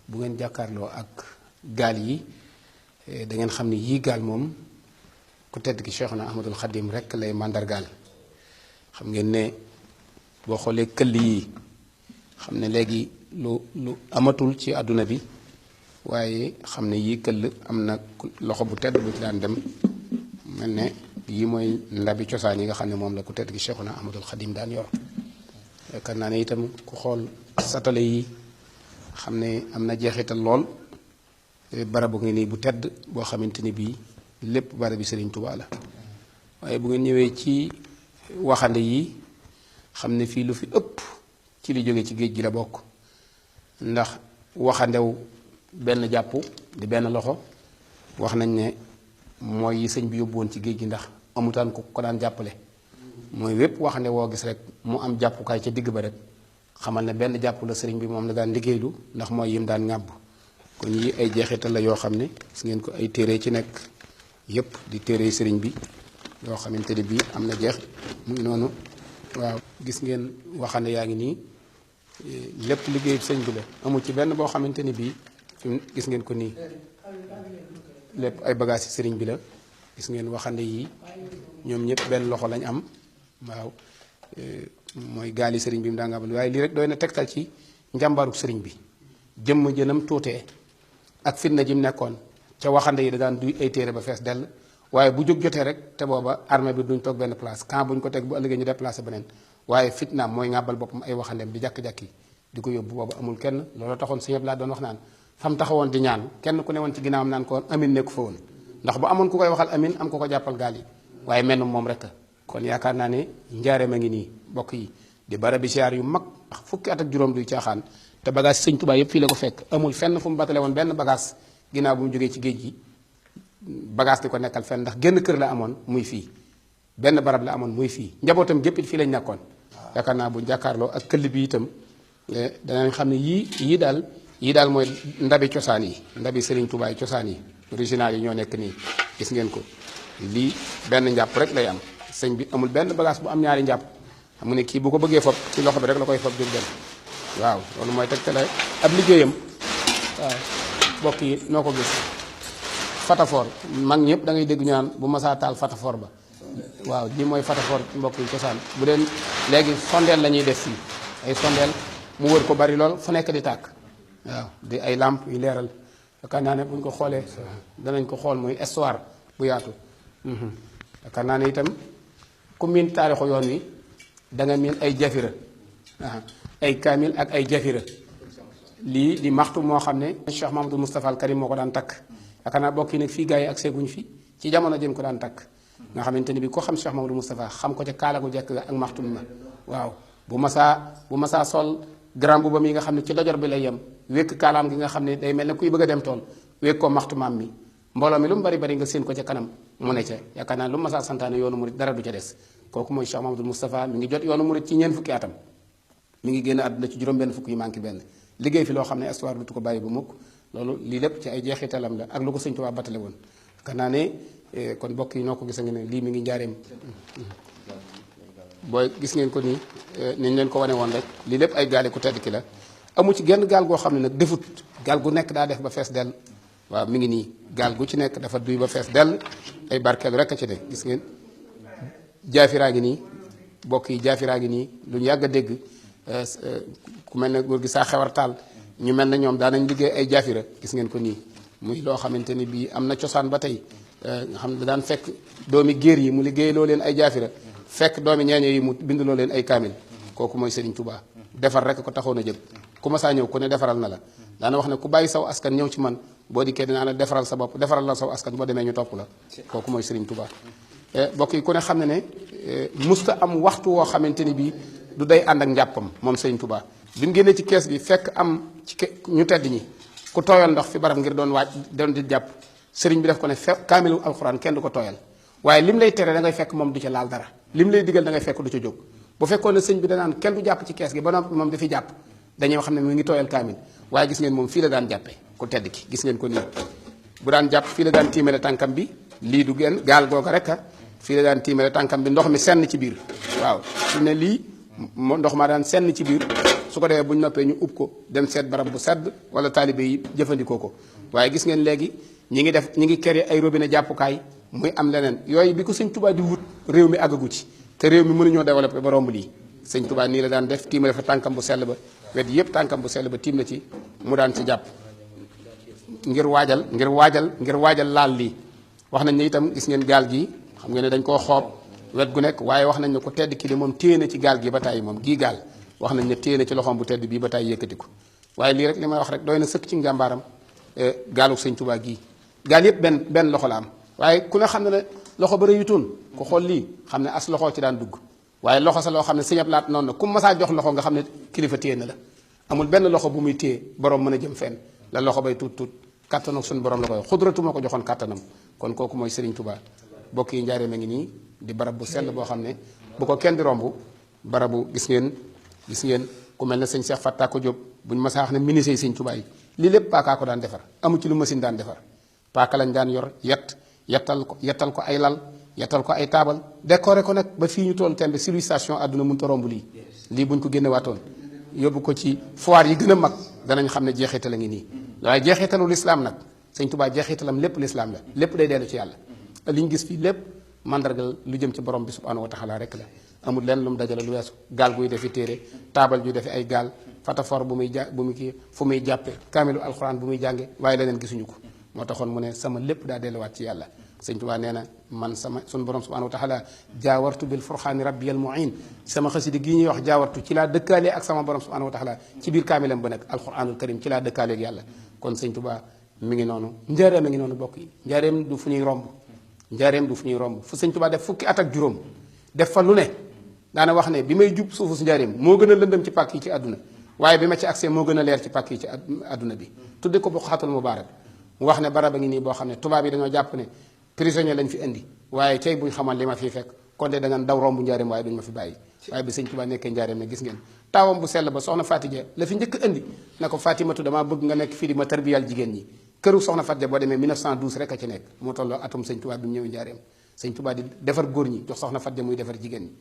bu ngeen jàkkaarloo ak gaal yi da ngeen xam ni yii gaal moom ku tedd ki Cheikhuna Ahmadul Xadim rek lay màndargaal. xam ngeen ne boo xoolee këll yi xam ne léegi lu amatul ci àdduna bi waaye xam ne yii këll am na loxo bu tedd bu ci daan dem mel ne yii mooy ndabi cosaan yi nga xam ne moom la ku tedd ki Cheikhuna Ahmadul Xadim daan yor. yaakaar naa ne itam ku xool satale yi xam ne am na jeexital lool barabu ngi nii bu tedd boo xamante ni bii lépp barabi Serigne Touba la. waaye bu ngeen ñëwee ci waxande yi xam ne fii lu fi ëpp ci li jóge ci géej gi la bokk ndax waxandew benn jàpp di benn loxo wax nañ ne mooy yi sëñ bi yóbbu woon ci géej gi ndax amutaan ku ko daan jàppale. mooy wépp waxande woo gis rek mu am jàppukaay ca digg ba rek xamal ne benn jàpp la sëriñ bi moom la daan liggéeylu ndax mooy yim daan ŋàbb. kon yi ay jeexital la yoo xam ne gis ngeen ko ay téere ci nekk yépp di téere sëriñ bi yoo xamante ne bii am na jeex muy noonu. waaw gis ngeen waxande yaa ngi nii lépp liggéeyu sëñ bi la amul ci benn boo xamante ni bii fi gis ngeen ko nii lépp ay bagages ci sëriñ bi la. gis ngeen waxande yi ñoom ñëpp benn loxo lañ am. waaw mooy gaali sëriñ bi mu daa nga am waaye lii rek doy na tegtal ci njàmbaaruk sëriñ bi jëmm jënam tuutee ak fitna ji mu nekkoon ca waxande yi da daan duy ay téere ba fees dell. waaye bu jóg jotee rek te booba armée bi duñ toog benn place quand buñ ko teg bu ëllëgee ñu déplacé beneen waaye fitnaam mooy ngàbbal boppam ay waxandeem di jàkk-jàkki di ko yóbbu booba amul kenn. loolu taxoon sëñ laa doon wax naan fam taxawoon di ñaan kenn ku ne woon ci ginnaawam naan ko woon amin nekku fa woon ndax bu amoon ku koy waxal amin am ko ko jàppal gaal yi waaye menn moom rek kon yaakaar naa ne njaareem a ngi nii bokk yi di barabi siyaar yu mag fukki at ak juróom duy caaxaan te bagage sëñ Tuubaa yëpp fii la ko fekk amul fenn fu mu batale woon benn bagage ginnaaw bu mu jógee ci géej gi bagage di ko nekkal fenn ndax génn kër la amoon muy fii benn barab la amoon muy fii njabootam gépp it fii lañ nekkoon. yaakaar naa bu jàkkaarloo ak këll bi itam danañ xam ne yii daal mooy ndabi cosaan yi ndabi Serigne Touba yi cosaan yi original yi ñoo nekk nii gis ngeen ko lii benn njàpp rek lay am sëñ bi amul benn bagage bu am ñaari njàpp xam nga ne kii bu ko bëggee fob ci loxo bi rek la koy fob jóg dem. waaw loolu mooy tegtale ab liggéeyam. waaw mbokk yi noo ko gis fatafoor mag ñëpp da ngay dégg ñu naan bu masaa taal fatafoor ba waaw lii mooy fatafoor mbokk yi cosaan bu deen léegi sondeel la ñuy def fii ay sondeel mu wër ko bari lool fu nekk di tàkk waaw di ay làmp yu leeral yaakaar naa ne buñ ko xoolee danañ ko xool muy histoire bu yaatu. yaakaar naa ne itam ku miin taarixu yoon wi da nga miin ay jafira ay kaamil ak ay jafira lii di maxtu moo xam ne Cheikh Mahamadou Moustapha al Karim moo ko daan takk. yaakaar naa bokk yi nag fii gars yi ak seeguñ fi ci jamono jëm ko daan takk nga xamante ni bi ko xam Cheikh Mamadou Moustapha xam ko ca kaala gu jekk ak maxtum ma waaw bu masaa sol grand bu ba mi nga xam ne ci dojor bi lay yem wékk kaalaam gi nga xam ne day mel ne kuy bëgg a dem tool wékk ko maxtumaam mi mbooloo mi lu mu bari bari nga séen ko ca kanam mu ne ca yaakaar naa lu masaa santaane yoonu murit dara du ca des kooku mooy Cheikh Mamadou Moustapha mi ngi jot yoonu murit ci ñeent fukki atam mi ngi génn àdduna ci juróom benn fukk yu manqué benn liggéey fi loo xam ne histoire dutu ko bàyyi ba mukk loolu lii lépp ci ay jeexitalam la ak lu ko sëñ Tuubaa battale woon yaakaar naa ne kon mbokk yi noo ko gis nga ne lii mi ngi njaareem booy gis ngeen ko nii niñ leen ko wane woon rek lii lépp ay gaali ku tedd ki la amu ci genn gaal goo xam ne nag defut gaal gu nekk daa def ba fees dell waaw mi ngi nii gaal gu ci nekk dafa duy ba fees dell ay barkeelu rek a ci ne gis ngeen jaafiraa ngi nii mbokk yi jaafiraa ngi nii lu ñu yàgg a dégg ku mel ne góor gi saa xewartaal ñu mel na ñoom daanañ liggéey ay jaafira gis ngeen ko nii muy loo xamante ni bii am na cosaan ba tey nga xam ne daan fekk doomi géer yi mu liggéey loo leen ay jaafira fekk doomi ñeeño yi mu bind loo leen ay kaamil kooku mooy Serigne Touba defar rek ko taxoon a jël ku ma saa ñëw ku ne defaral na la daana wax ne ku bàyyi saw askan ñëw ci man boo dikkee dinaa la defaral sa bopp defaral la saw askan boo demee ñu topp la kooku mooy Serigne Touba bokk yi ku ne xam ne ne musta am waxtu woo xamante ni bii du day ànd ak njàppam moom Serigne Touba bi mu génnee ci kees gi fekk am ci ñu tedd ñi ku tooyal ndox fi barab ngir doon di jàpp sëriñ bi def ko ne fekk kaamilu alxuraan kenn du ko tooyal waaye lim lay tere da ngay fekk moom du ca laal dara lim lay digal da ngay fekk du ca jóg bu fekkoon ne sëñ bi danaan kenn du jàpp ci kees gi ba noppi moom dafiy jàpp dañuy xam ne mu ngi tooyal kaamil waaye gis ngeen moom fii la daan jàppe ku tedd ki gis ngeen ko nii bu daan jàpp fii la daan tiimale tànkam bi lii du genn gaal googa rek fii la daan tiimale tànkam bi ndox mi senn ci biir waaw su ne lii ndox maa daan senn ci biir su ko defee bu ñu noppee ñu ub ko dem seet barab bu sedd wala taalibe yi jëfandikoo ko waaye gis ngeen léegi ñi ngi créé ay robinet jàppukaay muy am leneen yooyu bi ko sëñ Tuubaa di wut réew mi àggagu ci te réew mi mënuñoo développé ba romb lii sëñ Tuubaa nii la daan def tiimale fa tànkam bu sell ba wet yëpp tànkam bu sell ba tiim na ci mu daan ci jàpp ngir waajal laal lii wax nañ ne itam gis ngeen gaal gi xam ngeen ne dañ koo xoob wet gu nekk waaye wax nañ ne ko tedd ki de moom téye na ci gaal gi ba tàyyi moom gii gaal wax nañ ne téye na ci loxoom bu tedd bii ba tàyyi yëkkati ko waaye lii rek li may wax rek doy na sëkk ci njàmbaaram gaalu sëñ Tuubaa gii gaal yëpp benn loxo la am waaye ku ne xam ne loxo ba rëyutoon ku xool lii xam ne as loxo ci daan dugg waaye loxo sa loo xam ne sëñ Abdu Lahat noonu na ku masaa jox loxo nga xam ne kilifa téye na la amul benn loxo bu muy téye borom mën a jëm fenn la loxo bay tuut kàttanam suñu borom la koy xudratu moo ko joxoon kàttanam kon kooku mooy Serigne Touba bokk yi njaareem a ngi nii di barab bu sell boo xam ne bu ko kenn di romb barabu gis ngeen ku mel ne sëñ Cheikh Fatta ko Diop buñ masaa wax ne ministre yi sëñ Touba yi lii lépp paakaa ko daan defar amu ci lu machine daan defar paaka lañ daan yor yettal ko ay lal yettal ko ay taabal décoré ko nag ba fii ñu toll tembe civilisation àdduna mënut a romb lii buñ ko génne waatoon yóbbu ko ci foire yi gën a mag danañ xam ne jeexital a ngi nii waaye jeexitalu lislaam nag sëñ Tuubaa jeexitalam lépp lislaam la lépp day dellu ci yàlla li ñu gis fii lépp mandargal lu jëm ci borom bi subhanahu wa taala rek la amul lenn lu mu dajale lu weesu gaal guy defi téere taabal ju defi ay gaal fatafor bu muy kii fu muy jàppe kaamilu alxuraan bu muy jànge waaye leneen gisuñu ko moo taxoon mu ne sama lépp daa delluwaat ci yàlla sëñ Tuubaa nee na man suñu borom subhanahu wa taala jaawartu bil furxaani rabbiyal muin sama xasidi gii ñuy wax jaawartu ci laa dëkkaalee ak sama borom subhanahu wa taala ci biir kaamilam ba nekk alquranul karim ci laa dëkkaalee ak yàlla kon sëñ Tuubaa mi ngi noonu njaareem a ngi noonu bokk yi njaareem du fu ñuy romb fu sëñ Tuubaa def fukki at ak juróom def fa lu ne daana wax ne bi may jub suufu si njaareem moo gën a lëndëm ci pàkk yi ci àdduna waaye bi ma ci accès moo gën a leer ci pàkk yi ci àdduna bi tudde ko buqaatul mubaarak mu wax ne barab a ngi nii boo xam ne tubaab yi dañoo jàpp ne prisonnier lañ fi indi waaye tey buñ xamal li ma fii fekk kon de da nga daw rombu njaareem waaye duñ ma fi bàyyi waaye bi sëñ Tuubaa nekkee njaareem ne gis ngeen taawam bu sell ba soxna Fatija la fi njëkk indi na ko Fatimatu damaa bëgg nga nekk fii di ma tarbiyal jigéen ñi këru soxna Fatija boo demee 1912 rek a ci nekk moo tolloo atum sëñ Tuubaa bi mu ñëwee njaareem sëñ Tuubaa di defar góor ñi jox soxna Fatija muy defar jigéen ñi